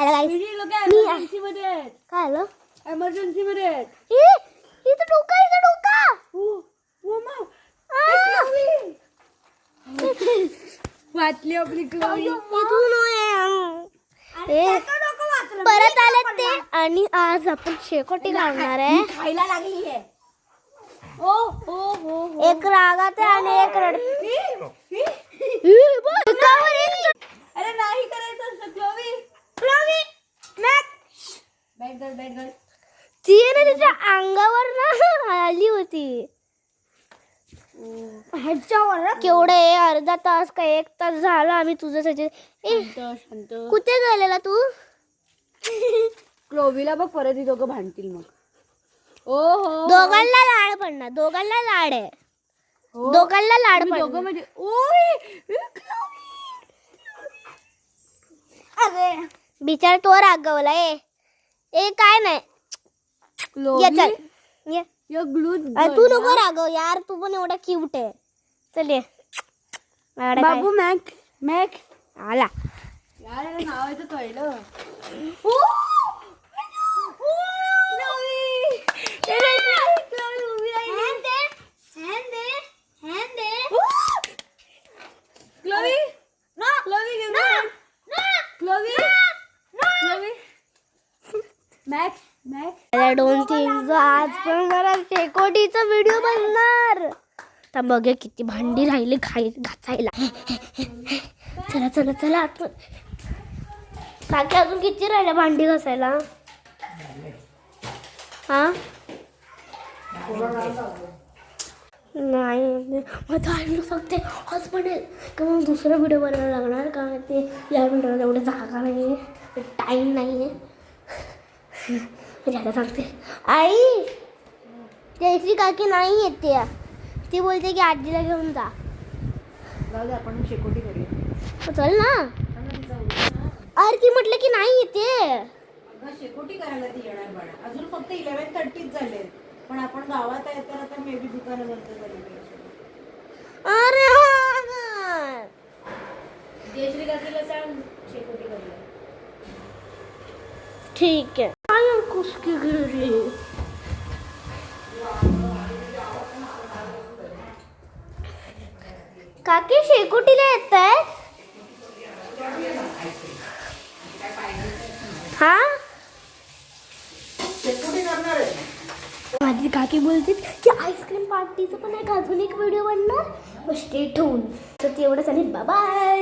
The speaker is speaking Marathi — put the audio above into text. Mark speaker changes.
Speaker 1: एमर्जन्सी मध्ये आहेत.
Speaker 2: काय आलं
Speaker 1: एमर्जन्सी मध्ये आहेत.
Speaker 2: इथं डोका
Speaker 1: वाचली आपली क्लोवी.
Speaker 2: परत आले ते आणि आज आपण शेकोटी घालणार आहे.
Speaker 1: खायला लागली आहे.
Speaker 2: एक रागात आहे आणि एक रडती.
Speaker 1: अरे नाही करायचं असं क्लोवी. क्लोवी बैठ गल.
Speaker 2: ती ना तिच्या अंगावर ना आली होती. केवढे अर्धा तास का 1 तास झाला आम्ही तुझ्यासाठी.
Speaker 1: शांत.
Speaker 2: कुठे गेलेला तू?
Speaker 1: क्लोवीला बघ परत ही दोघं भांडतील मग. ओहो
Speaker 2: दोघांना लाड पडणार. दोघांना लाड आहे. दोघांना लाड
Speaker 1: दोघं
Speaker 2: पडणार.
Speaker 1: म्हणजे ओय
Speaker 2: अरे बिचार तो रागवला. ए काय नाही. ये चल ये. तू नको रागव यार. तू पण एवढा क्यूट आहे. चल ये
Speaker 1: बाबू. मॅक
Speaker 2: आला.
Speaker 1: यार नाव आहे तर कळलं.
Speaker 2: डोंट थिंक आज पण जरा शेकोटीचा व्हिडिओ बनणार. तर बघ किती भांडी राहिली घासायला. चला चला चला. काकी अजून किती राहिल्या भांडी घासायला? हा नाही माझं आईला सांगते आज पडेल का मग दुसरा व्हिडिओ बनायला लागणार. का ते या व्हिडिओला एवढे जागा नाही आहे, टाईम नाही आहे. ज्याला सांगते आई जयश्री काकी नाही येते. ती बोलते की आजीला घेऊन जा.
Speaker 1: आपण शेकोटी करूया.
Speaker 2: चल ना. अरे ती म्हटलं की नाही येते.
Speaker 1: शेकोटी करायला ती येणार बाळा. अजून फक्त 11:30 झाले. पण आपण गावात आहे तर आता मे बी दुकानं बंद झाली.
Speaker 2: अरे हा
Speaker 1: जयश्री काकीला सांग शेकोटी करूया.
Speaker 2: ठीक आहे. काय कुस्की घरी काकी शेकोटीला येत आहे. हा माझी काकी बोलते की आईस्क्रीम पार्टीचं पण एक अजून एक व्हिडिओ बनणार. Stay tune. तर तेवढंच आणि बाय बाय.